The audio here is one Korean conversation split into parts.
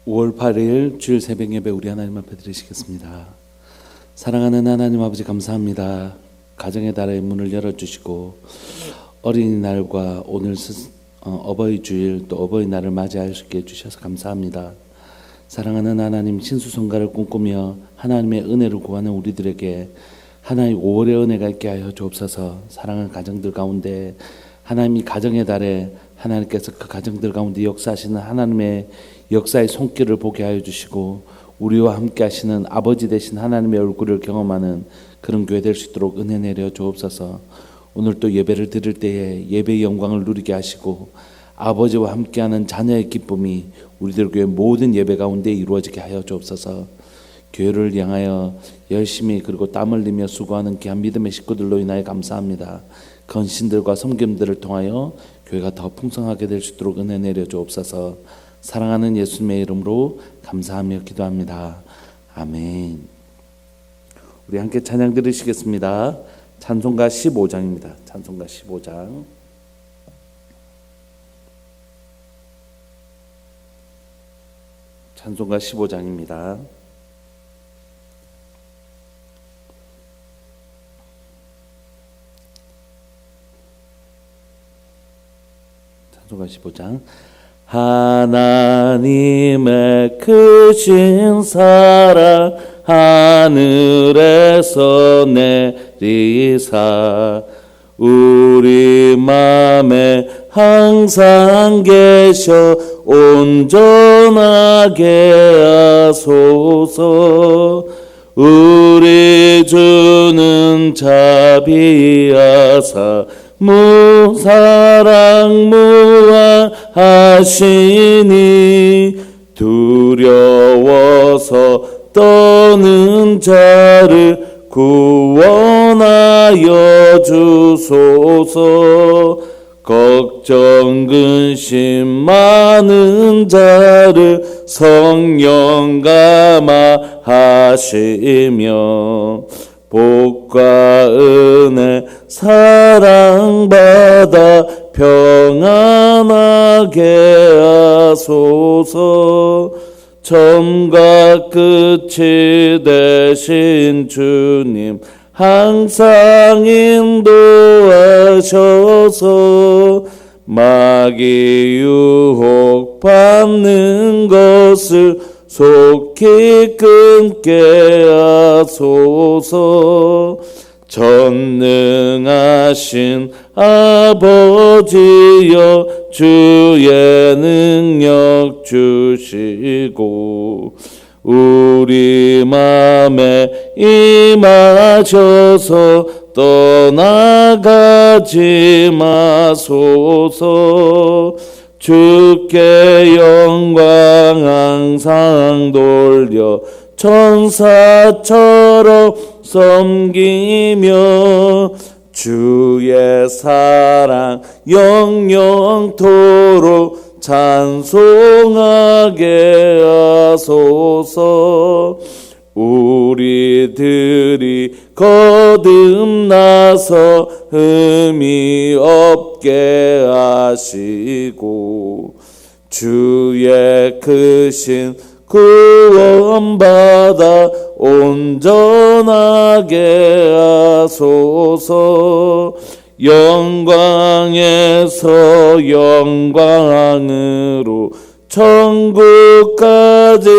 5월 8일 주일 새벽 예배 우리 하나님 앞에 드리시겠습니다. 사랑하는 하나님 아버지 감사합니다. 가정의 달의 문을 열어주시고 어린이날과 오늘 어버이 주일 또 어버이날을 맞이할 수 있게 해주셔서 감사합니다. 사랑하는 하나님, 신수성가를 꿈꾸며 하나님의 은혜를 구하는 우리들에게 하나님 5월의 은혜가 있게 하여 주옵소서. 사랑하는 가정들 가운데 하나님이 가정의 달에 하나님께서 그 가정들 가운데 역사하시는 하나님의 역사의 손길을 보게 하여 주시고 우리와 함께 하시는 아버지 되신 하나님의 얼굴을 경험하는 그런 교회 될 수 있도록 은혜 내려 주옵소서. 오늘 또 예배를 드릴 때에 예배의 영광을 누리게 하시고 아버지와 함께하는 자녀의 기쁨이 우리들 교회 모든 예배 가운데 이루어지게 하여 주옵소서. 교회를 향하여 열심히 그리고 땀 흘리며 수고하는 귀한 믿음의 식구들로 인하여 감사합니다. 건신들과 섬김들을 통하여 교회가 더 풍성하게 될 수 있도록 은혜 내려 주옵소서. 사랑하는 예수님의 이름으로 감사하며 기도합니다. 아멘. 우리 함께 찬양 들으시겠습니다. 찬송가 15장입니다. 찬송가 15장. 찬송가 15장입니다. 찬송가 15장. 하나님의 크신 사랑 하늘에서 내리사 우리 맘에 항상 계셔 온전하게 하소서. 우리 주는 자비하사 무사랑 무아하시니 두려워서 떠는 자를 구원하여 주소서. 걱정 근심 많은 자를 성령 감화하시며 복과 은혜 사랑받아 평안하게 하소서. 처음과 끝이 되신 주님 항상 인도하셔서 마귀 유혹 받는 것을 속히 끊게 하소서. 전능하신 아버지여 주의 능력 주시고 우리 맘에 임하셔서 떠나가지 마소서. 주께 영광 항상 돌려 천사처럼 섬기며 주의 사랑 영영토록 찬송하게 하소서. 우리들이 거듭나서 흠이 없게 하시고 주의 크신 구원받아 온전하게 하소서. 영광에서 영광으로 천국까지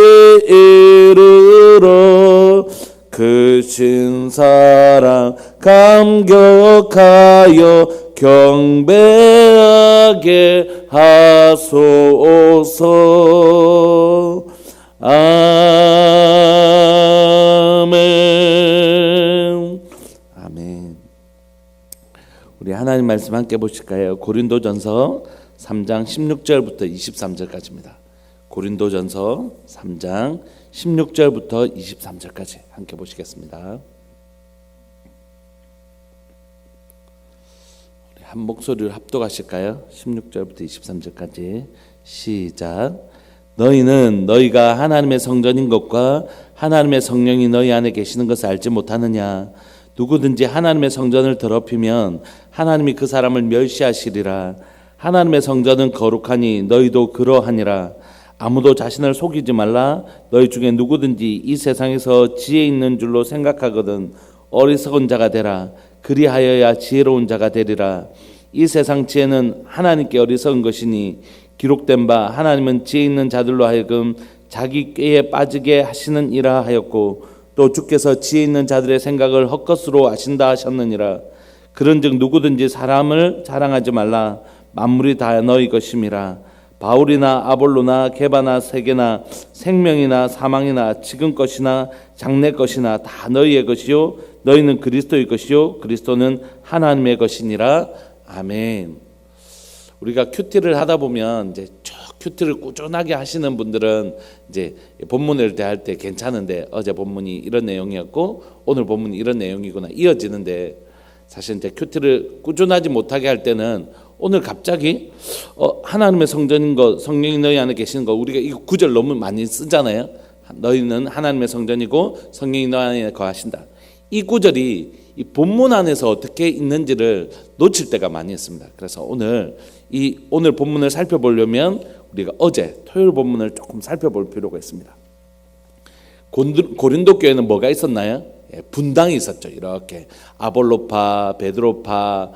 이르러 크신 사랑 감격하여 경배하게 하소서. 아멘. 아멘. 우리 하나님 말씀 함께 보실까요? 고린도전서 3장 16절부터 23절까지입니다. 고린도전서 3장 16절부터 23절까지 함께 보시겠습니다. 우리 한 목소리를 합독하실까요? 16절부터 23절까지 시작. 너희는 너희가 하나님의 성전인 것과 하나님의 성령이 너희 안에 계시는 것을 알지 못하느냐? 누구든지 하나님의 성전을 더럽히면 하나님이 그 사람을 멸시하시리라. 하나님의 성전은 거룩하니 너희도 그러하니라. 아무도 자신을 속이지 말라. 너희 중에 누구든지 이 세상에서 지혜 있는 줄로 생각하거든 어리석은 자가 되라. 그리하여야 지혜로운 자가 되리라. 이 세상 지혜는 하나님께 어리석은 것이니 기록된 바 하나님은 지혜 있는 자들로 하여금 자기 꾀에 빠지게 하시는 이라 하였고 또 주께서 지혜 있는 자들의 생각을 헛것으로 아신다 하셨느니라. 그런즉 누구든지 사람을 자랑하지 말라. 만물이 다 너희 것임이라. 바울이나 아볼로나 게바나 세계나 생명이나 사망이나 지금 것이나 장래 것이나 다 너희의 것이요 너희는 그리스도의 것이요 그리스도는 하나님의 것이니라. 아멘. 우리가 큐티를 하다 보면 이제 쭉 큐티를 꾸준하게 하시는 분들은 이제 본문을 대할 때 괜찮은데 어제 본문이 이런 내용이었고 오늘 본문이 이런 내용이구나 이어지는데 사실 이제 큐티를 꾸준하지 못하게 할 때는 오늘 갑자기 하나님의 성전인 거 성령이 너희 안에 계시는 거 우리가 이 구절 너무 많이 쓰잖아요. 너희는 하나님의 성전이고 성령이 너희 안에 거하신다. 이 구절이 이 본문 안에서 어떻게 있는지를 놓칠 때가 많이 있습니다. 그래서 오늘 본문을 살펴보려면 우리가 어제 토요일 본문을 조금 살펴볼 필요가 있습니다. 고린도 교회는 뭐가 있었나요? 분당이 있었죠. 이렇게 아볼로파, 베드로파,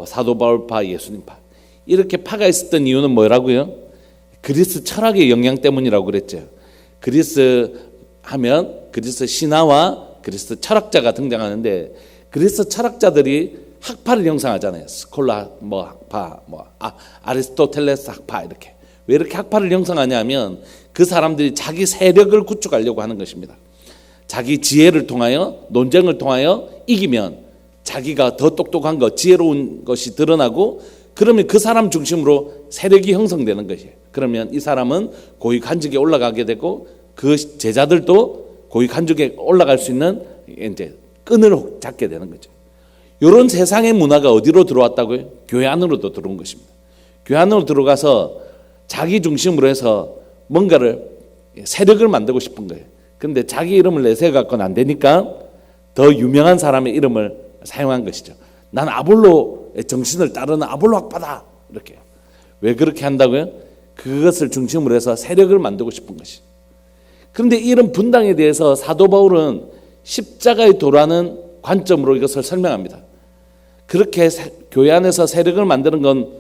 사도 바울파, 예수님파 이렇게 파가 있었던 이유는 뭐라고요? 그리스 철학의 영향 때문이라고 그랬죠. 그리스 하면 그리스 신화와 그리스 철학자가 등장하는데 그리스 철학자들이 학파를 형성하잖아요. 스콜라 학파, 아리스토텔레스 학파 이렇게. 왜 이렇게 학파를 형성하냐면 그 사람들이 자기 세력을 구축하려고 하는 것입니다. 자기 지혜를 통하여 논쟁을 통하여 이기면 자기가 더 똑똑한 것, 지혜로운 것이 드러나고 그러면 그 사람 중심으로 세력이 형성되는 것이에요. 그러면 이 사람은 고위 관직에 올라가게 되고 그 제자들도 고위 관직에 올라갈 수 있는 이제 끈을 잡게 되는 거죠. 이런 세상의 문화가 어디로 들어왔다고요? 교회 안으로도 들어온 것입니다. 교회 안으로 들어가서 자기 중심으로 해서 뭔가를 세력을 만들고 싶은 거예요. 그런데 자기 이름을 내세워갖고는 안 되니까 더 유명한 사람의 이름을 사용한 것이죠. 난 아볼로의 정신을 따르는 아볼로 학파다 이렇게. 왜 그렇게 한다고요? 그것을 중심으로 해서 세력을 만들고 싶은 것이. 그런데 이런 분당에 대해서 사도 바울은 십자가의 도라는 관점으로 이것을 설명합니다. 그렇게 교회 안에서 세력을 만드는 건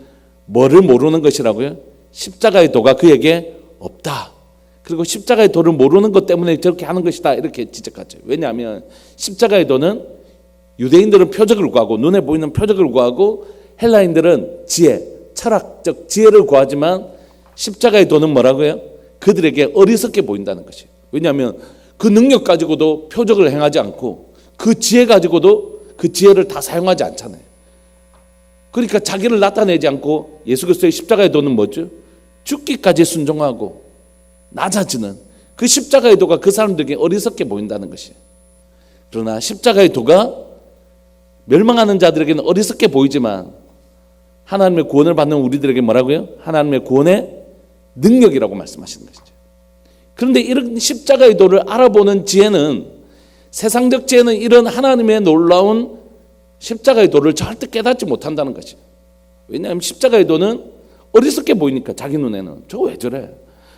뭐를 모르는 것이라고요? 십자가의 도가 그에게 없다. 그리고 십자가의 도를 모르는 것 때문에 저렇게 하는 것이다 이렇게 지적하죠. 왜냐하면 십자가의 도는 유대인들은 표적을 구하고 눈에 보이는 표적을 구하고 헬라인들은 지혜, 철학적 지혜를 구하지만 십자가의 도는 뭐라고요? 그들에게 어리석게 보인다는 것이에요. 왜냐하면 그 능력 가지고도 표적을 행하지 않고 그 지혜 가지고도 그 지혜를 다 사용하지 않잖아요. 그러니까 자기를 나타내지 않고 예수 그리스도의 십자가의 도는 뭐죠? 죽기까지 순종하고 낮아지는 그 십자가의 도가 그 사람들에게 어리석게 보인다는 것이에요. 그러나 십자가의 도가 멸망하는 자들에게는 어리석게 보이지만 하나님의 구원을 받는 우리들에게 뭐라고요? 하나님의 구원의 능력이라고 말씀하시는 것이죠. 그런데 이런 십자가의 도를 알아보는 지혜는 세상적 지혜는 이런 하나님의 놀라운 십자가의 도를 절대 깨닫지 못한다는 것이죠. 왜냐하면 십자가의 도는 어리석게 보이니까 자기 눈에는 저 왜 저래?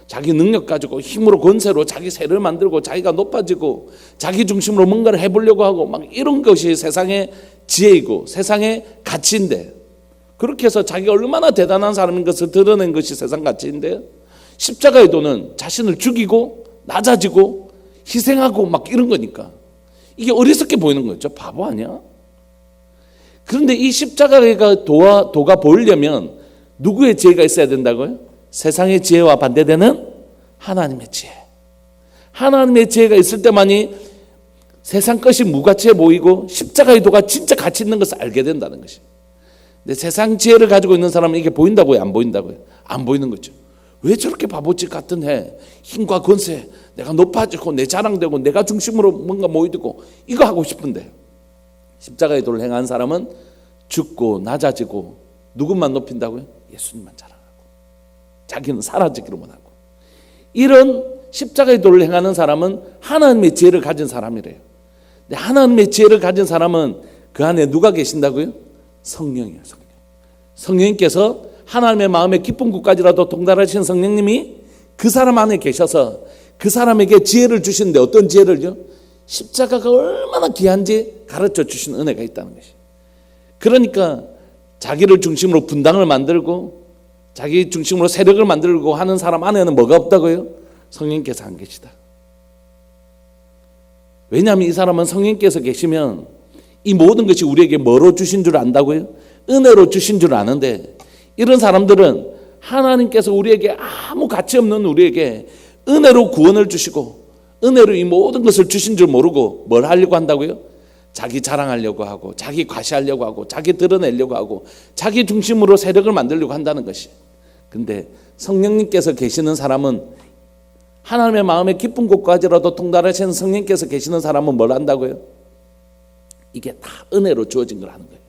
자기 능력 가지고 힘으로 권세로 자기 세를 만들고 자기가 높아지고 자기 중심으로 뭔가를 해보려고 하고 막 이런 것이 세상의 지혜이고 세상의 가치인데 그렇게 해서 자기가 얼마나 대단한 사람인 것을 드러낸 것이 세상 가치인데 십자가의 도는 자신을 죽이고 낮아지고 희생하고 막 이런 거니까 이게 어리석게 보이는 거죠. 바보 아니야? 그런데 이 십자가의 도가 보이려면 누구의 지혜가 있어야 된다고요? 세상의 지혜와 반대되는 하나님의 지혜. 하나님의 지혜가 있을 때만이 세상 것이 무가치해 보이고 십자가의 도가 진짜 가치 있는 것을 알게 된다는 것이. 근데 세상 지혜를 가지고 있는 사람은 이게 보인다고요? 안 보인다고요? 안 보이는 거죠. 왜 저렇게 바보짓 같은 해? 힘과 권세, 내가 높아지고 내 자랑되고 내가 중심으로 뭔가 모이고 이거 하고 싶은데 십자가의 도를 행한 사람은 죽고 낮아지고 누구만 높인다고요? 예수님만 자랑하고 자기는 사라지기를 원하고 이런 십자가의 도를 행하는 사람은 하나님의 지혜를 가진 사람이래요. 근데 하나님의 지혜를 가진 사람은 그 안에 누가 계신다고요? 성령이에요. 성령님께서 하나님의 마음에 깊은 곳까지라도 동달하신 성령님이 그 사람 안에 계셔서 그 사람에게 지혜를 주시는데 어떤 지혜를요? 십자가가 얼마나 귀한지 가르쳐 주신 은혜가 있다는 것이. 그러니까 자기를 중심으로 분당을 만들고 자기 중심으로 세력을 만들고 하는 사람 안에는 뭐가 없다고요? 성령께서 안 계시다. 왜냐하면 이 사람은 성령께서 계시면 이 모든 것이 우리에게 뭐로 주신 줄 안다고요? 은혜로 주신 줄 아는데, 이런 사람들은 하나님께서 우리에게 아무 가치 없는 우리에게 은혜로 구원을 주시고 은혜로 이 모든 것을 주신 줄 모르고 뭘 하려고 한다고요? 자기 자랑하려고 하고 자기 과시하려고 하고 자기 드러내려고 하고 자기 중심으로 세력을 만들려고 한다는 것이. 근데 성령님께서 계시는 사람은, 하나님의 마음에 깊은 곳까지라도 통달하시는 성령께서 계시는 사람은 뭘 한다고요? 이게 다 은혜로 주어진 걸 아는 거예요.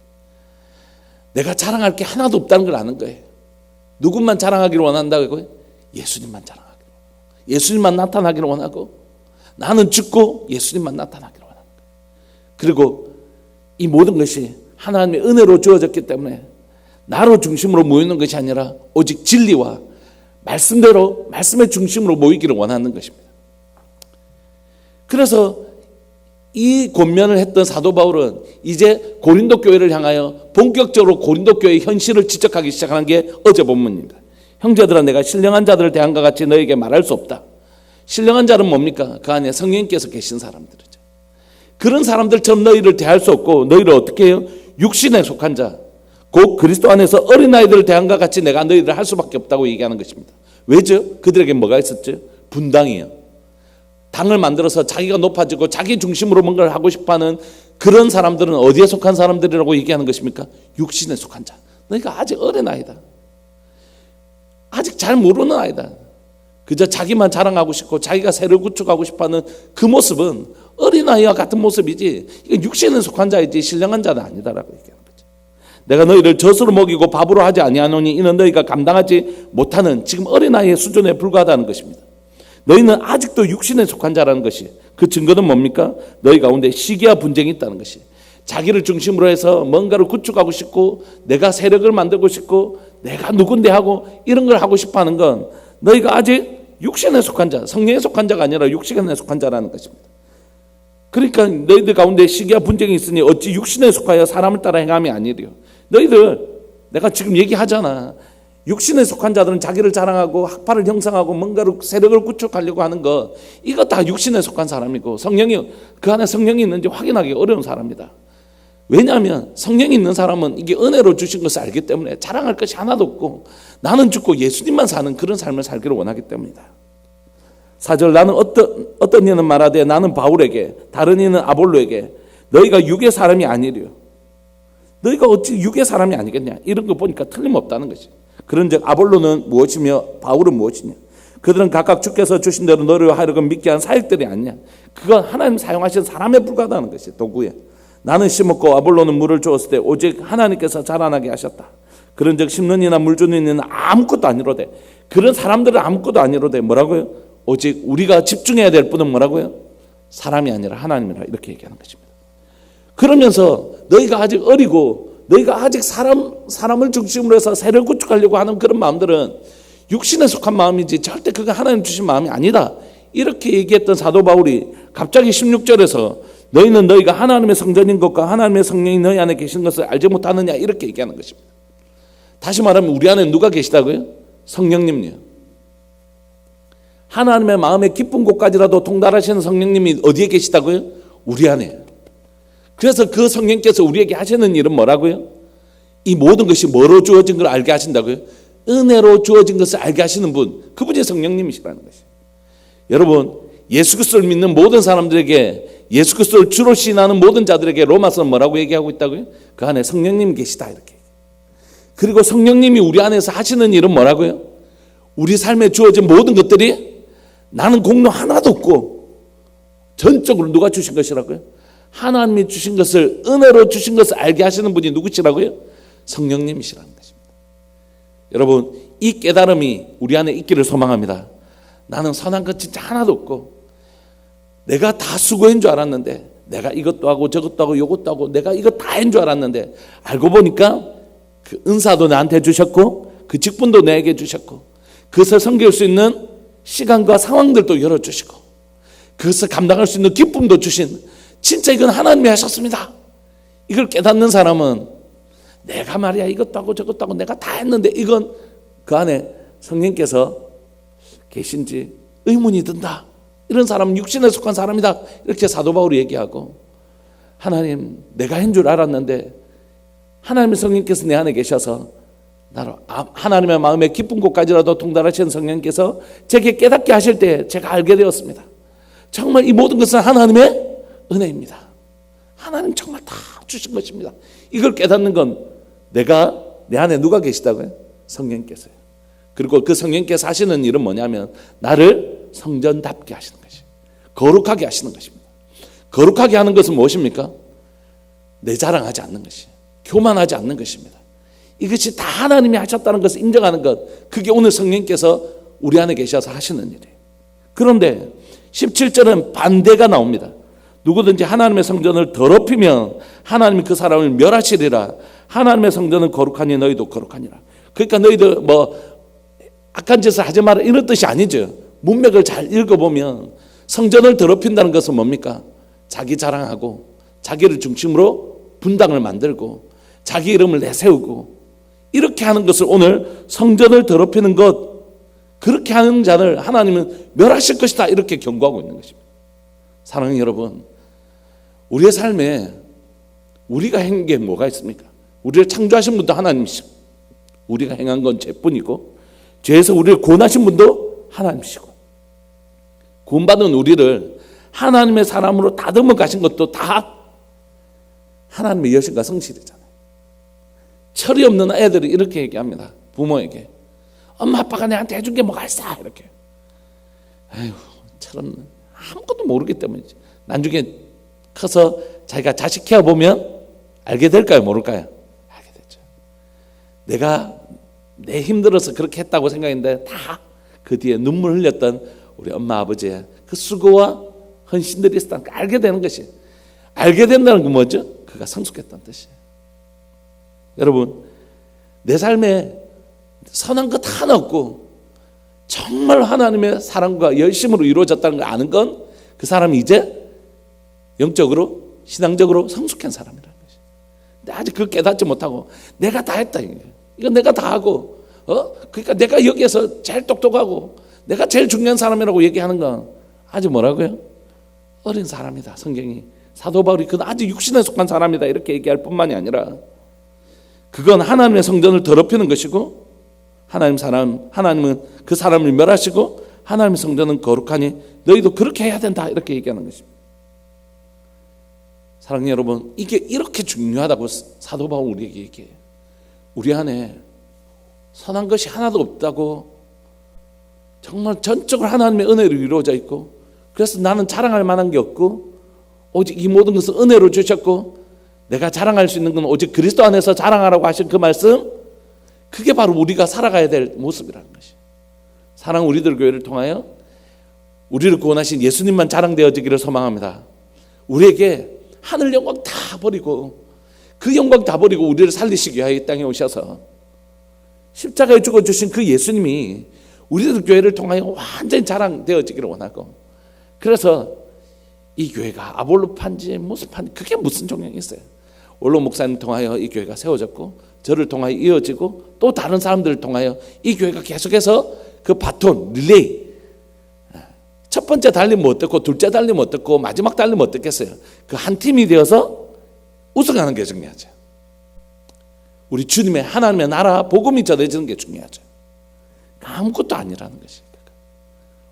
내가 자랑할 게 하나도 없다는 걸 아는 거예요. 누구만 자랑하기를 원한다고요? 예수님만 자랑하기를 원하고, 예수님만 나타나기를 원하고, 나는 죽고 예수님만 나타나기를 원하는 거예요. 그리고 이 모든 것이 하나님의 은혜로 주어졌기 때문에 나로 중심으로 모이는 것이 아니라 오직 진리와 말씀대로, 말씀의 중심으로 모이기를 원하는 것입니다. 그래서 이 권면을 했던 사도 바울은 이제 고린도 교회를 향하여 본격적으로 고린도 교회의 현실을 지적하기 시작한 게 어제 본문입니다. 형제들아, 내가 신령한 자들을 대한과 같이 너에게 말할 수 없다. 신령한 자는 뭡니까? 그 안에 성령께서 계신 사람들이죠. 그런 사람들처럼 너희를 대할 수 없고, 너희를 어떻게 해요? 육신에 속한 자, 곧 그리스도 안에서 어린아이들을 대한과 같이 내가 너희를 할 수밖에 없다고 얘기하는 것입니다. 왜죠? 그들에게 뭐가 있었죠? 분당이요. 당을 만들어서 자기가 높아지고 자기 중심으로 뭔가를 하고 싶어하는 그런 사람들은 어디에 속한 사람들이라고 얘기하는 것입니까? 육신에 속한 자. 너희가 아직 어린아이다. 아직 잘 모르는 아이다. 그저 자기만 자랑하고 싶고 자기가 새를 구축하고 싶어하는 그 모습은 어린아이와 같은 모습이지, 이게 육신에 속한 자이지 신령한 자는 아니다라고 얘기하는 거죠. 내가 너희를 젖으로 먹이고 밥으로 하지 아니하노니 이는 너희가 감당하지 못하는 지금 어린아이의 수준에 불과하다는 것입니다. 너희는 아직도 육신에 속한 자라는 것이, 그 증거는 뭡니까? 너희 가운데 시기와 분쟁이 있다는 것이. 자기를 중심으로 해서 뭔가를 구축하고 싶고 내가 세력을 만들고 싶고 내가 누군데 하고 이런 걸 하고 싶어하는 건 너희가 아직 육신에 속한 자, 성령에 속한 자가 아니라 육신에 속한 자라는 것입니다. 그러니까 너희들 가운데 시기와 분쟁이 있으니 어찌 육신에 속하여 사람을 따라 행함이 아니리요. 너희들, 내가 지금 얘기하잖아. 육신에 속한 자들은 자기를 자랑하고 학파를 형성하고 뭔가를 세력을 구축하려고 하는 거, 이거 다 육신에 속한 사람이고, 성령이, 그 안에 성령이 있는지 확인하기 어려운 사람이다. 왜냐하면 성령이 있는 사람은 이게 은혜로 주신 것을 알기 때문에 자랑할 것이 하나도 없고 나는 죽고 예수님만 사는 그런 삶을 살기를 원하기 때문이다. 4절, 나는 어떤 이는 말하되 나는 바울에게, 다른 이는 아볼로에게, 너희가 육의 사람이 아니리요. 너희가 어찌 육의 사람이 아니겠냐. 이런 거 보니까 틀림없다는 것이. 그런즉 아볼로는 무엇이며 바울은 무엇이냐. 그들은 각각 주께서 주신 대로 너를 하려고 믿게 한 사역들이 아니냐. 그건 하나님 사용하신 사람에 불과하다는 것이, 도구에. 나는 심었고 아볼로는 물을 주었을 때 오직 하나님께서 자라나게 하셨다. 그런즉 심는 이나 물 주는 이는 아무것도 아니로되, 그런 사람들은 아무것도 아니로되 뭐라고요? 오직 우리가 집중해야 될 분은 뭐라고요? 사람이 아니라 하나님이라, 이렇게 얘기하는 것입니다. 그러면서 너희가 아직 어리고 너희가 아직 사람을 중심으로 해서 세를 구축하려고 하는 그런 마음들은 육신에 속한 마음이지 절대 그가 하나님 주신 마음이 아니다. 이렇게 얘기했던 사도 바울이 갑자기 16절에서 너희는 너희가 하나님의 성전인 것과 하나님의 성령이 너희 안에 계신 것을 알지 못하느냐, 이렇게 얘기하는 것입니다. 다시 말하면 우리 안에 누가 계시다고요? 성령님이요. 하나님의 마음의 깊은 곳까지라도 통달하시는 성령님이 어디에 계시다고요? 우리 안에. 그래서 그 성령께서 우리에게 하시는 일은 뭐라고요? 이 모든 것이 뭐로 주어진 걸 알게 하신다고요? 은혜로 주어진 것을 알게 하시는 분, 그분이 성령님이시라는 것이에요. 여러분, 예수 그리스도를 믿는 모든 사람들에게, 예수 그리스도를 주로 신하는 모든 자들에게 로마서는 뭐라고 얘기하고 있다고요? 그 안에 성령님이 계시다, 이렇게. 그리고 성령님이 우리 안에서 하시는 일은 뭐라고요? 우리 삶에 주어진 모든 것들이 나는 공로 하나도 없고 전적으로 누가 주신 것이라고요? 하나님이 주신 것을, 은혜로 주신 것을 알게 하시는 분이 누구시라고요? 성령님이시라는 것입니다. 여러분, 이 깨달음이 우리 안에 있기를 소망합니다. 나는 선한 것 진짜 하나도 없고 내가 다 수고한 줄 알았는데, 내가 이것도 하고 저것도 하고 이것도 하고 내가 이거 다 한 줄 알았는데, 알고 보니까 그 은사도 나한테 주셨고 그 직분도 내게 주셨고 그것을 섬길 수 있는 시간과 상황들도 열어주시고 그것을 감당할 수 있는 기쁨도 주신, 진짜 이건 하나님이 하셨습니다. 이걸 깨닫는 사람은 내가 말이야 이것도 하고 저것도 하고 내가 다 했는데 이건 그 안에 성령께서 계신지 의문이 든다. 이런 사람은 육신에 속한 사람이다. 이렇게 사도 바울이 얘기하고, 하나님 내가 한 줄 알았는데 하나님의 성령께서 내 안에 계셔서 나로 하나님의 마음의 깊은 곳까지라도 통달하시는 성령께서 제게 깨닫게 하실 때 제가 알게 되었습니다. 정말 이 모든 것은 하나님의 은혜입니다. 하나님 정말 다 주신 것입니다. 이걸 깨닫는 건 내가, 내 안에 누가 계시다고요? 성령께서요. 그리고 그 성령께서 하시는 일은 뭐냐면 나를 성전답게 하시는 것이, 거룩하게 하시는 것입니다. 거룩하게 하는 것은 무엇입니까? 내 자랑하지 않는 것이, 교만하지 않는 것입니다. 이것이 다 하나님이 하셨다는 것을 인정하는 것, 그게 오늘 성령께서 우리 안에 계셔서 하시는 일이에요. 그런데 17절은 반대가 나옵니다. 누구든지 하나님의 성전을 더럽히면 하나님이 그 사람을 멸하시리라. 하나님의 성전은 거룩하니 너희도 거룩하니라. 그러니까 너희들 뭐 악한 짓을 하지 마라 이런 뜻이 아니죠. 문맥을 잘 읽어보면 성전을 더럽힌다는 것은 뭡니까? 자기 자랑하고 자기를 중심으로 분당을 만들고 자기 이름을 내세우고 이렇게 하는 것을, 오늘 성전을 더럽히는 것, 그렇게 하는 자를 하나님은 멸하실 것이다 이렇게 경고하고 있는 것입니다. 사랑하는 여러분, 우리의 삶에 우리가 행한 게 뭐가 있습니까? 우리를 창조하신 분도 하나님이시고 우리가 행한 건 죄뿐이고 죄에서 우리를 구원하신 분도 하나님이시고 구원받은 우리를 하나님의 사람으로 다듬어 가신 것도 다 하나님의 여신과 성실이잖아요. 철이 없는 애들이 이렇게 얘기합니다. 부모에게 엄마 아빠가 내한테 해준 게 뭐가 있어 이렇게. 아유 철없는, 아무것도 모르기 때문이지. 나중에 커서 자기가 자식 키워보면 알게 될까요 모를까요? 알게 되죠. 내가 내 힘들어서 그렇게 했다고 생각했는데 다 그 뒤에 눈물 흘렸던 우리 엄마 아버지의 그 수고와 헌신들이 있었다는 걸 알게 되는 것이, 알게 된다는 건 뭐죠? 그가 성숙했다는 뜻이에요. 여러분, 내 삶에 선한 것 하나 없고 정말 하나님의 사랑과 열심으로 이루어졌다는 걸 아는 건 그 사람이 이제 영적으로 신앙적으로 성숙한 사람이라는 것이에요. 근데 아직 그걸 깨닫지 못하고 내가 다 했다, 이거 내가 다 하고 그러니까 내가 여기에서 제일 똑똑하고 내가 제일 중요한 사람이라고 얘기하는 건 아직 뭐라고요? 어린 사람이다. 성경이, 사도 바울이 그는 아직 육신에 속한 사람이다 이렇게 얘기할 뿐만이 아니라 그건 하나님의 성전을 더럽히는 것이고 하나님은 그 사람을 멸하시고 하나님의 성전은 거룩하니 너희도 그렇게 해야 된다 이렇게 얘기하는 것입니다. 사랑하는 여러분, 이게 이렇게 중요하다고 사도 바울 우리에게 얘기해요. 우리 안에 선한 것이 하나도 없다고, 정말 전적으로 하나님의 은혜로 이루어져 있고, 그래서 나는 자랑할 만한 게 없고 오직 이 모든 것을 은혜로 주셨고 내가 자랑할 수 있는 건 오직 그리스도 안에서 자랑하라고 하신 그 말씀, 그게 바로 우리가 살아가야 될 모습이라는 것이. 사랑 우리들 교회를 통하여 우리를 구원하신 예수님만 자랑되어지기를 소망합니다. 우리에게 하늘 영광 다 버리고, 그 영광 다 버리고 우리를 살리시기 위하여 이 땅에 오셔서 십자가에 죽어주신 그 예수님이 우리들 교회를 통하여 완전히 자랑되어지기를 원하고, 그래서 이 교회가 아볼로판지 무슨 판지 그게 무슨 종양이 있어요. 원로 목사님 통하여 이 교회가 세워졌고, 저를 통하여 이어지고, 또 다른 사람들을 통하여 이 교회가 계속해서 그 바톤 릴레이, 첫 번째 달리면 어떻고 둘째 달리면 어떻고 마지막 달리면 어떻겠어요? 그 한 팀이 되어서 우승하는 게 중요하죠. 우리 주님의 하나님의 나라 복음이 전해지는 게 중요하죠. 아무것도 아니라는 것이.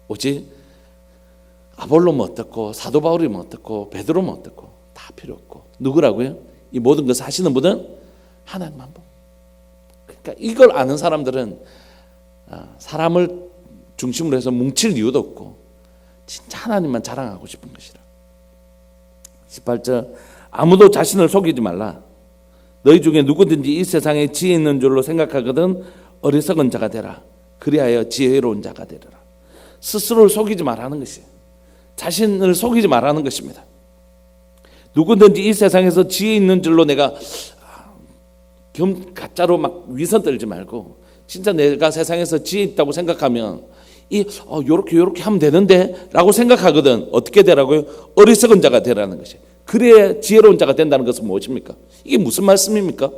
오직 아볼로면 어떻고 사도 바울이면 어떻고 베드로면 어떻고 다 필요 없고, 누구라고요? 이 모든 것을 하시는 분은 하나님 한 분. 그러니까 이걸 아는 사람들은 사람을 중심으로 해서 뭉칠 이유도 없고 진짜 하나님만 자랑하고 싶은 것이라. 18절, 아무도 자신을 속이지 말라. 너희 중에 누구든지 이 세상에 지혜 있는 줄로 생각하거든 어리석은 자가 되라. 그리하여 지혜로운 자가 되리라. 스스로를 속이지 말라는 것이에요. 자신을 속이지 말라는 것입니다. 누구든지 이 세상에서 지혜 있는 줄로 내가 가짜로 막 위선 떨지 말고 진짜 내가 세상에서 지혜 있다고 생각하면 요렇게 하면 되는데 라고 생각하거든. 어떻게 되라고요? 어리석은 자가 되라는 것이. 그래야 지혜로운 자가 된다는 것은 무엇입니까? 이게 무슨 말씀입니까?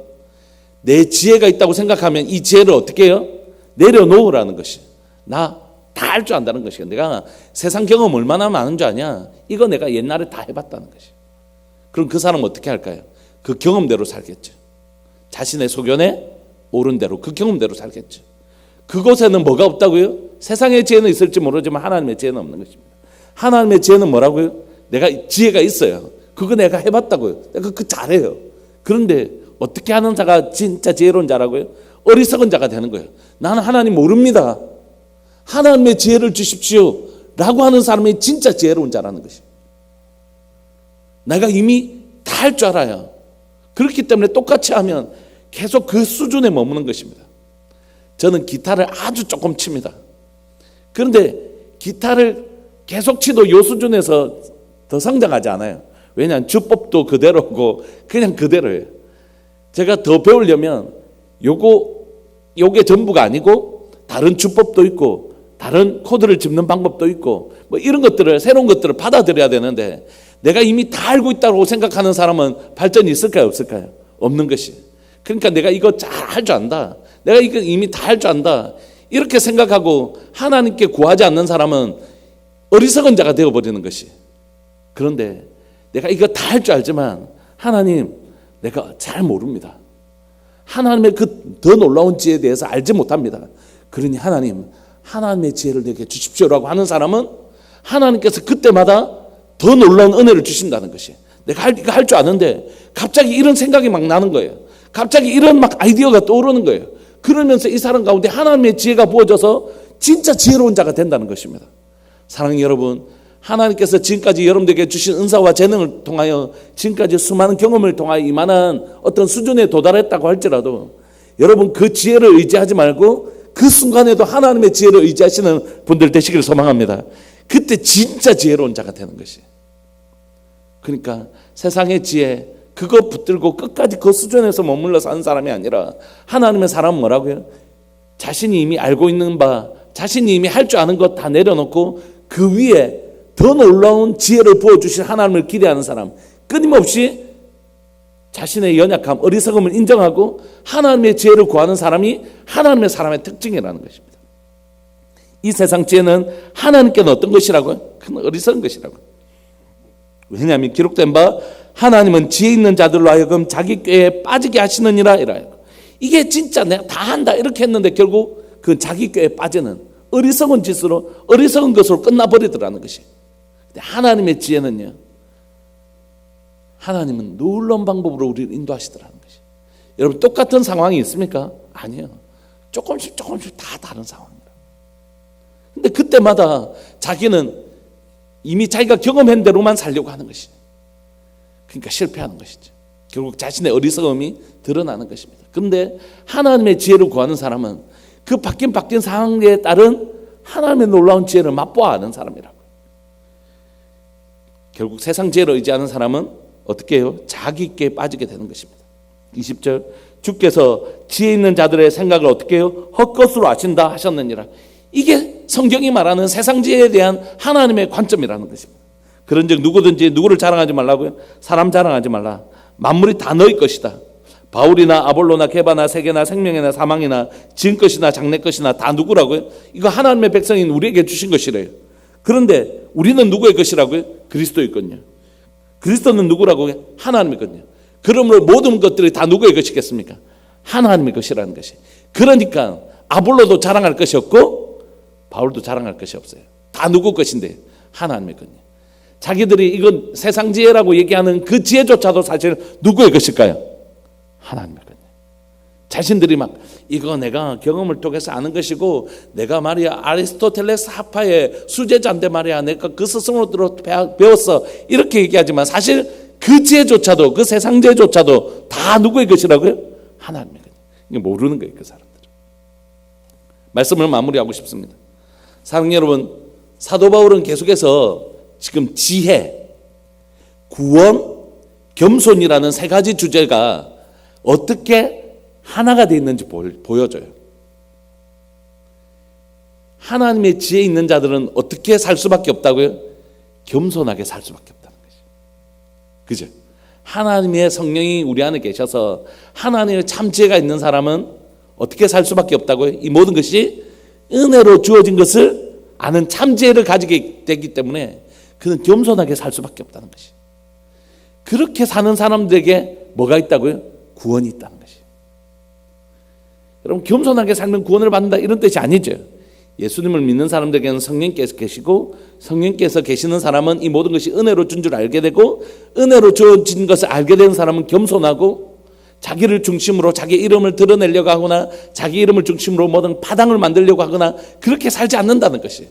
내 지혜가 있다고 생각하면 이 지혜를 어떻게 해요? 내려놓으라는 것이. 나 다 할 줄 안다는 것이야. 내가 세상 경험 얼마나 많은 줄 아냐? 이거 내가 옛날에 다 해봤다는 것이. 그럼 그 사람은 어떻게 할까요? 그 경험대로 살겠죠. 자신의 소견에 옳은 대로 그 경험대로 살겠죠. 그곳에는 뭐가 없다고요? 세상의 지혜는 있을지 모르지만 하나님의 지혜는 없는 것입니다. 하나님의 지혜는 뭐라고요? 내가 지혜가 있어요. 그거 내가 해봤다고요. 내가 그거 잘해요. 그런데 어떻게 하는 자가 진짜 지혜로운 자라고요? 어리석은 자가 되는 거예요. 나는 하나님 모릅니다. 하나님의 지혜를 주십시오 라고 하는 사람이 진짜 지혜로운 자라는 것이에요. 내가 이미 다 할 줄 알아요. 그렇기 때문에 똑같이 하면 계속 그 수준에 머무는 것입니다. 저는 기타를 아주 조금 칩니다. 그런데 기타를 계속 치도 이 수준에서 더 성장하지 않아요. 왜냐하면 주법도 그대로고 그냥 그대로예요. 제가 더 배우려면 요게 전부가 아니고 다른 주법도 있고 다른 코드를 짚는 방법도 있고 뭐 이런 것들을 새로운 것들을 받아들여야 되는데 내가 이미 다 알고 있다고 생각하는 사람은 발전이 있을까요? 없을까요? 없는 것이. 그러니까 내가 이거 잘 할 줄 안다. 내가 이거 이미 다 할 줄 안다. 이렇게 생각하고 하나님께 구하지 않는 사람은 어리석은 자가 되어버리는 것이. 그런데 내가 이거 다 할 줄 알지만 하나님 내가 잘 모릅니다. 하나님의 그 더 놀라운 지혜에 대해서 알지 못합니다. 그러니 하나님의 지혜를 내게 주십시오라고 하는 사람은 하나님께서 그때마다 더 놀라운 은혜를 주신다는 것이. 내가 이거 할 줄 아는데 갑자기 이런 생각이 막 나는 거예요. 갑자기 이런 막 아이디어가 떠오르는 거예요. 그러면서 이 사람 가운데 하나님의 지혜가 부어져서 진짜 지혜로운 자가 된다는 것입니다. 사랑하는 여러분, 하나님께서 지금까지 여러분들에게 주신 은사와 재능을 통하여 지금까지 수많은 경험을 통하여 이만한 어떤 수준에 도달했다고 할지라도 여러분 그 지혜를 의지하지 말고 그 순간에도 하나님의 지혜를 의지하시는 분들 되시기를 소망합니다. 그때 진짜 지혜로운 자가 되는 것이. 그러니까 세상의 지혜 그거 붙들고 끝까지 그 수준에서 머물러 사는 사람이 아니라 하나님의 사람은 뭐라고요? 자신이 이미 알고 있는 바, 자신이 이미 할 줄 아는 것 다 내려놓고 그 위에 더 놀라운 지혜를 부어주실 하나님을 기대하는 사람, 끊임없이 자신의 연약함, 어리석음을 인정하고 하나님의 지혜를 구하는 사람이 하나님의 사람의 특징이라는 것입니다. 이 세상 지혜는 하나님께는 어떤 것이라고요? 큰 어리석은 것이라고요. 왜냐하면 기록된 바 하나님은 지혜 있는 자들로 하여금 자기 꾀에 빠지게 하시느니라 이라요. 이게 진짜 내가 다 한다 이렇게 했는데 결국 그 자기 꾀에 빠지는 어리석은 짓으로 어리석은 것으로 끝나버리더라는 것이. 근데 하나님의 지혜는요, 하나님은 놀라운 방법으로 우리를 인도하시더라는 것이. 여러분 똑같은 상황이 있습니까? 아니에요. 조금씩 다 다른 상황입니다. 근데 그때마다 자기는 이미 자기가 경험한 대로만 살려고 하는 것이죠. 그러니까 실패하는 것이죠. 결국 자신의 어리석음이 드러나는 것입니다. 그런데 하나님의 지혜를 구하는 사람은 그 바뀐 상황에 따른 하나님의 놀라운 지혜를 맛보아 아는 사람이라고. 결국 세상 지혜를 의지하는 사람은 어떻게 해요? 자기께 빠지게 되는 것입니다. 20절 주께서 지혜 있는 자들의 생각을 어떻게 해요? 헛것으로 아신다 하셨느니라. 이게 성경이 말하는 세상 지혜에 대한 하나님의 관점이라는 것입니다. 그런즉 누구든지 누구를 자랑하지 말라고요? 사람 자랑하지 말라. 만물이 다 너희 것이다. 바울이나 아볼로나 게바나 세계나 생명이나 사망이나 지은 것이나 장래 것이나 다 누구라고요? 이거 하나님의 백성인 우리에게 주신 것이래요. 그런데 우리는 누구의 것이라고요? 그리스도의 것이요. 그리스도는 누구라고요? 하나님의 것이요. 그러므로 모든 것들이 다 누구의 것이겠습니까? 하나님의 것이라는 것이. 그러니까 아볼로도 자랑할 것이 없고 바울도 자랑할 것이 없어요. 다 누구 것인데? 하나님의 것이요. 자기들이 이건 세상 지혜라고 얘기하는 그 지혜조차도 사실 누구의 것일까요? 하나님의 것이요. 자신들이 막 이거 내가 경험을 통해서 아는 것이고 내가 말이야 아리스토텔레스 학파의 수제자인데 말이야 내가 그 스승으로 배웠어 이렇게 얘기하지만 사실 그 지혜조차도 그 세상 지혜조차도 다 누구의 것이라고요? 하나님의 것이요. 이게 모르는 거예요, 그 사람들. 말씀을 마무리하고 싶습니다. 사랑하는 여러분, 사도 바울은 계속해서 지금 지혜, 구원, 겸손이라는 세 가지 주제가 어떻게 하나가 되어 있는지 보여줘요. 하나님의 지혜 있는 자들은 어떻게 살 수밖에 없다고요? 겸손하게 살 수밖에 없다는 거죠. 그죠? 하나님의 성령이 우리 안에 계셔서 하나님의 참 지혜가 있는 사람은 어떻게 살 수밖에 없다고요? 이 모든 것이 은혜로 주어진 것을 아는 참 지혜를 가지게 되기 때문에 그는 겸손하게 살 수밖에 없다는 것이. 그렇게 사는 사람들에게 뭐가 있다고요? 구원이 있다는 것이. 여러분, 겸손하게 살면 구원을 받는다 이런 뜻이 아니죠. 예수님을 믿는 사람들에게는 성령께서 계시고 성령께서 계시는 사람은 이 모든 것이 은혜로 준 줄 알게 되고 은혜로 주어진 것을 알게 되는 사람은 겸손하고 자기를 중심으로 자기 이름을 드러내려고 하거나 자기 이름을 중심으로 모든 파당을 만들려고 하거나 그렇게 살지 않는다는 것이.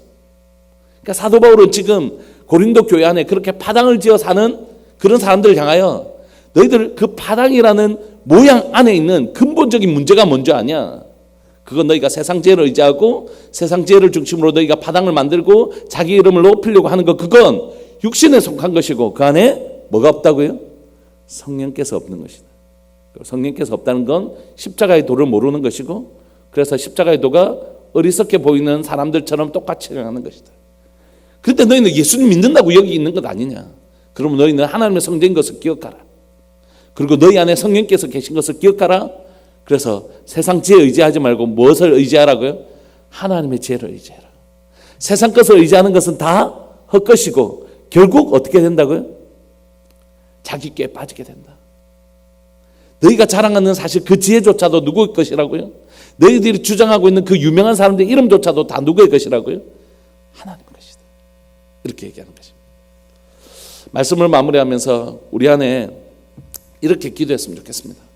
그러니까 사도 바울은 지금 고린도 교회 안에 그렇게 파당을 지어 사는 그런 사람들을 향하여 너희들 그 파당이라는 모양 안에 있는 근본적인 문제가 뭔지 아냐? 그건 너희가 세상 지혜를 의지하고 세상 지혜를 중심으로 너희가 파당을 만들고 자기 이름을 높이려고 하는 것, 그건 육신에 속한 것이고 그 안에 뭐가 없다고요? 성령께서 없는 것이다. 성령께서 없다는 건 십자가의 도를 모르는 것이고 그래서 십자가의 도가 어리석게 보이는 사람들처럼 똑같이 행하는 것이다. 그런데 너희는 예수님 믿는다고 여기 있는 것 아니냐? 그러면 너희는 하나님의 성전인 것을 기억하라. 그리고 너희 안에 성령께서 계신 것을 기억하라. 그래서 세상 지혜 의지하지 말고 무엇을 의지하라고요? 하나님의 지혜를 의지해라. 세상 것을 의지하는 것은 다 헛것이고 결국 어떻게 된다고요? 자기 꾀에 빠지게 된다. 너희가 자랑하는 사실 그 지혜조차도 누구의 것이라고요? 너희들이 주장하고 있는 그 유명한 사람들 이름조차도 다 누구의 것이라고요? 하나님의 것이다. 이렇게 얘기하는 것입니다. 말씀을 마무리하면서 우리 안에 이렇게 기도했으면 좋겠습니다.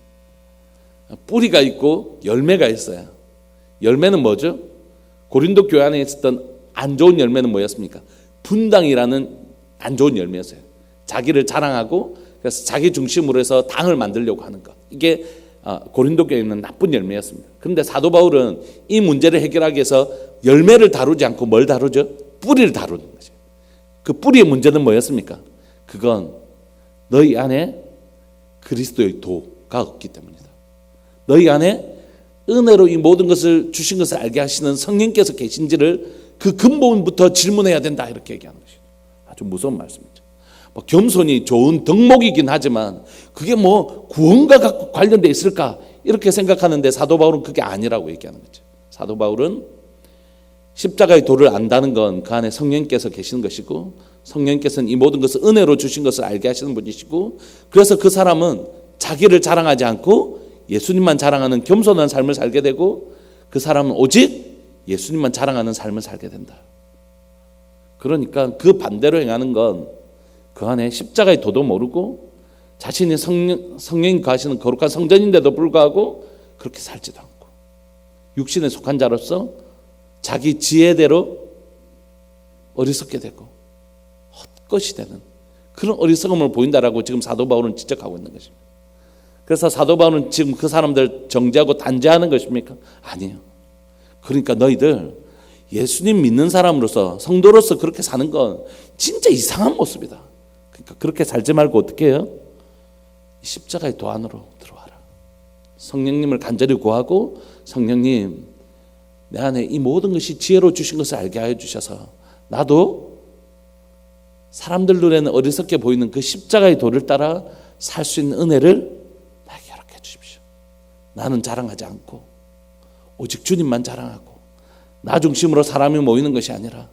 뿌리가 있고 열매가 있어요. 열매는 뭐죠? 고린도 교회 안에 있었던 안 좋은 열매는 뭐였습니까? 분당이라는 안 좋은 열매였어요. 자기를 자랑하고 그래서 자기 중심으로 해서 당을 만들려고 하는 것. 이게 고린도 교회에 있는 나쁜 열매였습니다. 그런데 사도 바울은 이 문제를 해결하기 위해서 열매를 다루지 않고 뭘 다루죠? 뿌리를 다루는 거죠. 그 뿌리의 문제는 뭐였습니까? 그건 너희 안에 그리스도의 도가 없기 때문이다. 너희 안에 은혜로 이 모든 것을 주신 것을 알게 하시는 성령께서 계신지를 그 근본부터 질문해야 된다 이렇게 얘기하는 것이죠. 아주 무서운 말씀이죠. 뭐 겸손이 좋은 덕목이긴 하지만 그게 뭐 구원과 관련돼 있을까 이렇게 생각하는데 사도 바울은 그게 아니라고 얘기하는 거죠. 사도 바울은 십자가의 도를 안다는 건 그 안에 성령께서 계시는 것이고 성령께서는 이 모든 것을 은혜로 주신 것을 알게 하시는 분이시고 그래서 그 사람은 자기를 자랑하지 않고 예수님만 자랑하는 겸손한 삶을 살게 되고 그 사람은 오직 예수님만 자랑하는 삶을 살게 된다. 그러니까 그 반대로 행하는 건 그 안에 십자가의 도도 모르고 자신이 성령이 거하시는 거룩한 성전인데도 불구하고 그렇게 살지도 않고 육신에 속한 자로서 자기 지혜대로 어리석게 되고 헛것이 되는 그런 어리석음을 보인다라고 지금 사도 바울은 지적하고 있는 것입니다. 그래서 사도 바울은 지금 그 사람들 정죄하고 단죄하는 것입니까? 아니에요. 그러니까 너희들 예수님 믿는 사람으로서 성도로서 그렇게 사는 건 진짜 이상한 모습이다. 그러니까 그렇게 살지 말고 어떻게 해요? 십자가의 도 안으로 들어와라. 성령님을 간절히 구하고 성령님 내 안에 이 모든 것이 지혜로 주신 것을 알게 하여 주셔서 나도 사람들 눈에는 어리석게 보이는 그 십자가의 도를 따라 살 수 있는 은혜를 나에게 허락해 주십시오. 나는 자랑하지 않고 오직 주님만 자랑하고 나 중심으로 사람이 모이는 것이 아니라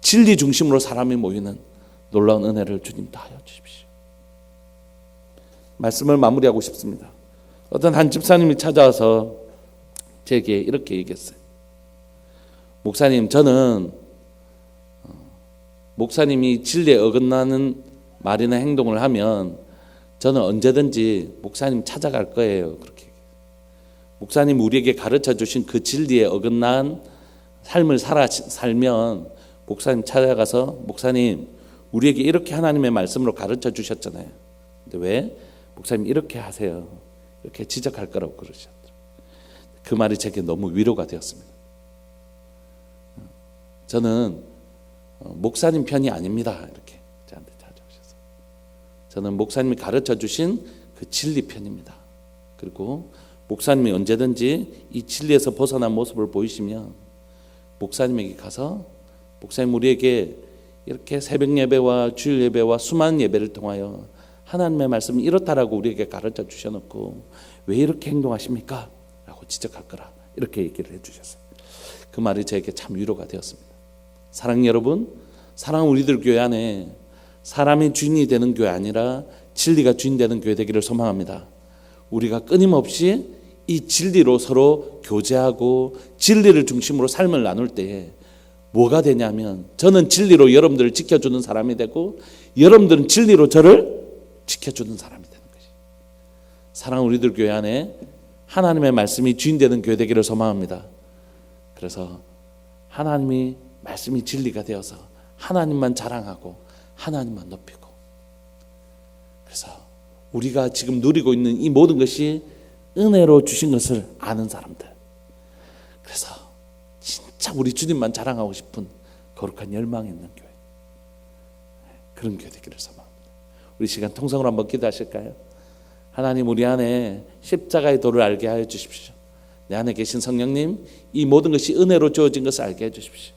진리 중심으로 사람이 모이는 놀라운 은혜를 주님 다하여 주십시오. 말씀을 마무리하고 싶습니다. 어떤 한 집사님이 찾아와서 제게 이렇게 얘기했어요. 목사님, 저는 목사님이 진리에 어긋나는 말이나 행동을 하면 저는 언제든지 목사님 찾아갈 거예요. 그렇게. 목사님 우리에게 가르쳐 주신 그 진리에 어긋난 삶을 살면 목사님 찾아가서 목사님 우리에게 이렇게 하나님의 말씀으로 가르쳐 주셨잖아요. 근데 왜 목사님 이렇게 하세요? 이렇게 지적할 거라고 그러셨더라고요. 그 말이 제게 너무 위로가 되었습니다. 저는 목사님 편이 아닙니다. 이렇게 저한테 찾아오셔서 저는 목사님이 가르쳐 주신 그 진리 편입니다. 그리고 목사님이 언제든지 이 진리에서 벗어난 모습을 보이시면 목사님에게 가서 목사님 우리에게 이렇게 새벽 예배와 주일 예배와 수많은 예배를 통하여 하나님의 말씀이 이렇다라고 우리에게 가르쳐 주셔놓고 왜 이렇게 행동하십니까? 라고 지적할 거라 이렇게 얘기를 해주셨어요. 그 말이 저에게 참 위로가 되었습니다. 사랑하는 여러분, 사랑하는 우리들 교회 안에 사람이 주인이 되는 교회 아니라 진리가 주인 되는 교회 되기를 소망합니다. 우리가 끊임없이 이 진리로 서로 교제하고 진리를 중심으로 삶을 나눌 때에 뭐가 되냐면 저는 진리로 여러분들을 지켜주는 사람이 되고 여러분들은 진리로 저를 지켜주는 사람이 되는 것이. 사랑하는 우리들 교회 안에 하나님의 말씀이 주인 되는 교회 되기를 소망합니다. 그래서 하나님이 말씀이 진리가 되어서 하나님만 자랑하고 하나님만 높이고, 그래서 우리가 지금 누리고 있는 이 모든 것이 은혜로 주신 것을 아는 사람들, 그래서 진짜 우리 주님만 자랑하고 싶은 거룩한 열망이 있는 교회, 그런 교회 되기를 소망합니다. 우리 시간 통성으로 한번 기도하실까요? 하나님, 우리 안에 십자가의 도를 알게 하여 주십시오. 내 안에 계신 성령님, 이 모든 것이 은혜로 주어진 것을 알게 해 주십시오.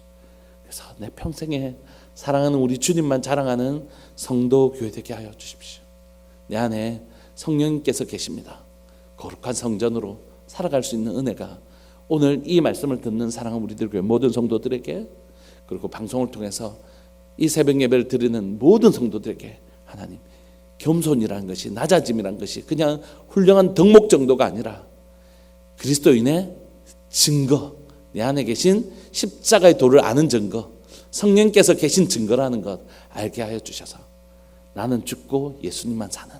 그래서 내 평생에 사랑하는 우리 주님만 자랑하는 성도 교회 되게 하여 주십시오. 내 안에 성령님께서 계십니다. 거룩한 성전으로 살아갈 수 있는 은혜가 오늘 이 말씀을 듣는 사랑하는 우리들 교회 모든 성도들에게, 그리고 방송을 통해서 이 새벽 예배를 드리는 모든 성도들에게 하나님, 겸손이라는 것이, 낮아짐이라는 것이 그냥 훌륭한 덕목 정도가 아니라 그리스도인의 증거, 내 안에 계신 십자가의 도를 아는 증거, 성령께서 계신 증거라는 것 알게 하여 주셔서 나는 죽고 예수님만 사는,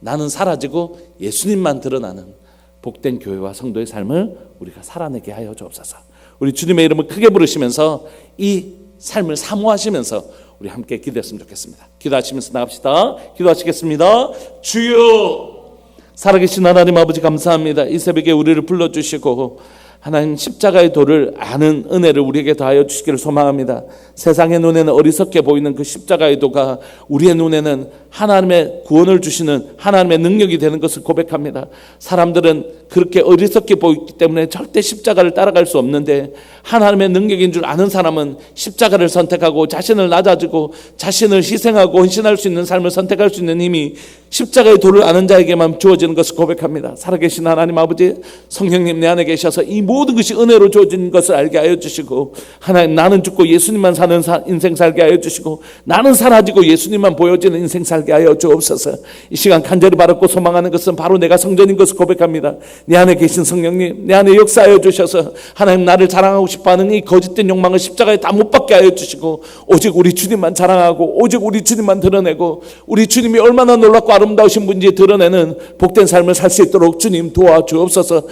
나는 사라지고 예수님만 드러나는 복된 교회와 성도의 삶을 우리가 살아내게 하여 주옵소서. 우리 주님의 이름을 크게 부르시면서 이 삶을 사모하시면서 우리 함께 기도했으면 좋겠습니다. 기도하시면서 나갑시다. 기도하시겠습니다. 주여, 살아계신 하나님 아버지 감사합니다. 이 새벽에 우리를 불러주시고 하나님 십자가의 도를 아는 은혜를 우리에게 더하여 주시기를 소망합니다. 세상의 눈에는 어리석게 보이는 그 십자가의 도가 우리의 눈에는 하나님의 구원을 주시는 하나님의 능력이 되는 것을 고백합니다. 사람들은 그렇게 어리석게 보이기 때문에 절대 십자가를 따라갈 수 없는데, 하나님의 능력인 줄 아는 사람은 십자가를 선택하고 자신을 낮아지고 자신을 희생하고 헌신할 수 있는 삶을 선택할 수 있는 힘이 십자가의 도를 아는 자에게만 주어지는 것을 고백합니다. 살아계신 하나님 아버지, 성령님 내 안에 계셔서 이 모든 것이 은혜로 주어진 것을 알게 하여 주시고, 하나님, 나는 죽고 예수님만 사는 인생 살게 하여 주시고, 나는 사라지고 예수님만 보여지는 인생 살게 하여 주옵소서. 이 시간 간절히 바랐고 소망하는 것은 바로 내가 성전인 것을 고백합니다. 내 안에 계신 성령님, 내 안에 역사하여 주셔서 하나님, 나를 자랑하고 싶어하는 이 거짓된 욕망을 십자가에 다 못 박게 하여 주시고, 오직 우리 주님만 자랑하고 오직 우리 주님만 드러내고 우리 주님이 얼마나 놀랍고 아름다우신 분인지 드러내는 복된 삶을 살 수 있도록 주님 도와주옵소서.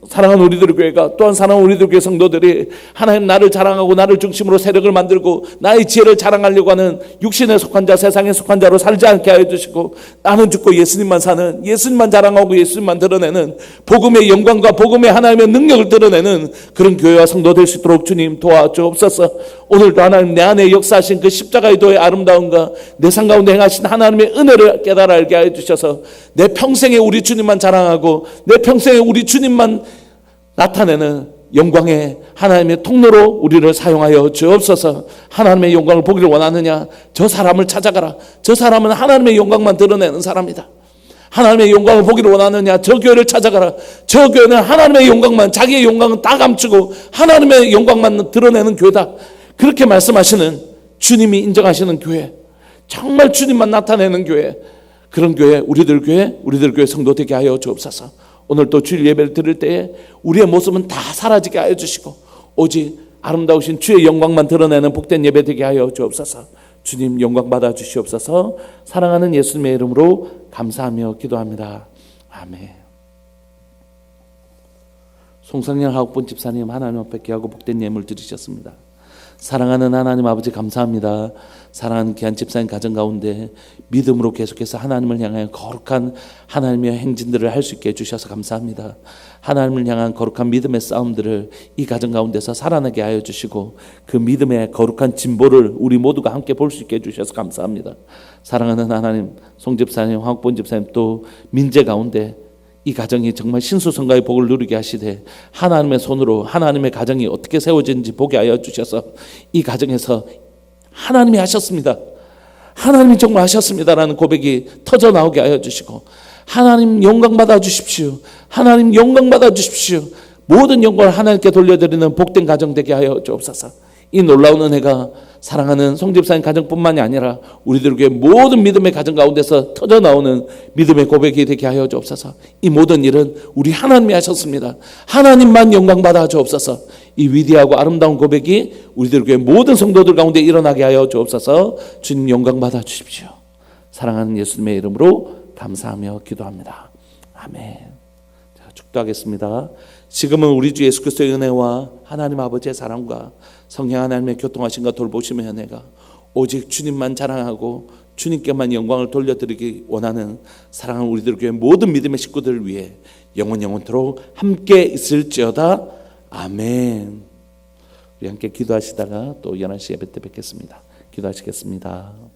사랑하는 우리들 교회가, 또한 사랑하는 우리들 교회 성도들이 하나님, 나를 자랑하고 나를 중심으로 세력을 만들고 나의 지혜를 자랑하려고 하는 육신에 속한 자, 세상에 속한 자로 살지 않게 하여 주시고, 나는 죽고 예수님만 사는, 예수님만 자랑하고 예수님만 드러내는 복음의 영광과 복음의 하나님의 능력을 드러내는 그런 교회와 성도 될 수 있도록 주님 도와주옵소서. 오늘도 하나님, 내 안에 역사하신 그 십자가의 도의 아름다움과 내 삶 가운데 행하신 하나님의 은혜를 깨달아 알게 하여 주셔서 내 평생에 우리 주님만 자랑하고 내 평생에 우리 주님만 나타내는 영광의 하나님의 통로로 우리를 사용하여 주옵소서. 하나님의 영광을 보기를 원하느냐? 저 사람을 찾아가라. 저 사람은 하나님의 영광만 드러내는 사람이다. 하나님의 영광을 보기를 원하느냐? 저 교회를 찾아가라. 저 교회는 하나님의 영광만, 자기의 영광은 다 감추고 하나님의 영광만 드러내는 교회다. 그렇게 말씀하시는 주님이 인정하시는 교회, 정말 주님만 나타내는 교회, 그런 교회, 우리들 교회 성도 되게 하여 주옵소서. 오늘 또 주일 예배를 드릴 때에 우리의 모습은 다 사라지게 하여 주시고 오직 아름다우신 주의 영광만 드러내는 복된 예배 되게 하여 주옵소서. 주님 영광 받아 주시옵소서. 사랑하는 예수님의 이름으로 감사하며 기도합니다. 아멘. 송성령 하옥본 집사님, 하나님 앞에 귀하고 복된 예물 드리셨습니다. 사랑하는 하나님 아버지 감사합니다. 사랑하는 귀한 집사님 가정 가운데 믿음으로 계속해서 하나님을 향하여 거룩한 하나님의 행진들을 할 수 있게 해주셔서 감사합니다. 하나님을 향한 거룩한 믿음의 싸움들을 이 가정 가운데서 살아나게 하여 주시고 그 믿음의 거룩한 진보를 우리 모두가 함께 볼 수 있게 해주셔서 감사합니다. 사랑하는 하나님, 송 집사님, 황옥본 집사님, 또 민재 가운데 이 가정이 정말 신수성가의 복을 누리게 하시되 하나님의 손으로 하나님의 가정이 어떻게 세워지는지 보게 하여 주셔서 이 가정에서 하나님이 하셨습니다, 하나님이 정말 하셨습니다라는 고백이 터져 나오게 하여 주시고, 하나님 영광 받아 주십시오, 하나님 영광 받아 주십시오, 모든 영광을 하나님께 돌려드리는 복된 가정 되게 하여 주옵소서. 이 놀라운 은혜가 사랑하는 송집사님 가정뿐만이 아니라 우리들에게 모든 믿음의 가정 가운데서 터져 나오는 믿음의 고백이 되게 하여 주옵소서. 이 모든 일은 우리 하나님이 하셨습니다, 하나님만 영광 받아 주옵소서. 이 위대하고 아름다운 고백이 우리들에게 모든 성도들 가운데 일어나게 하여 주옵소서. 주님 영광 받아 주십시오. 사랑하는 예수님의 이름으로 감사하며 기도합니다. 아멘. 자, 축도하겠습니다. 지금은 우리 주 예수 그리스도의 은혜와 하나님 아버지의 사랑과 성령 하나님의 교통하심과 돌보심의 은혜가 오직 주님만 자랑하고 주님께만 영광을 돌려드리기 원하는 사랑하는 우리들 교회 모든 믿음의 식구들을 위해 영원토록 함께 있을지어다. 아멘. 우리 함께 기도하시다가 또 11시 예배 때 뵙겠습니다. 기도하시겠습니다.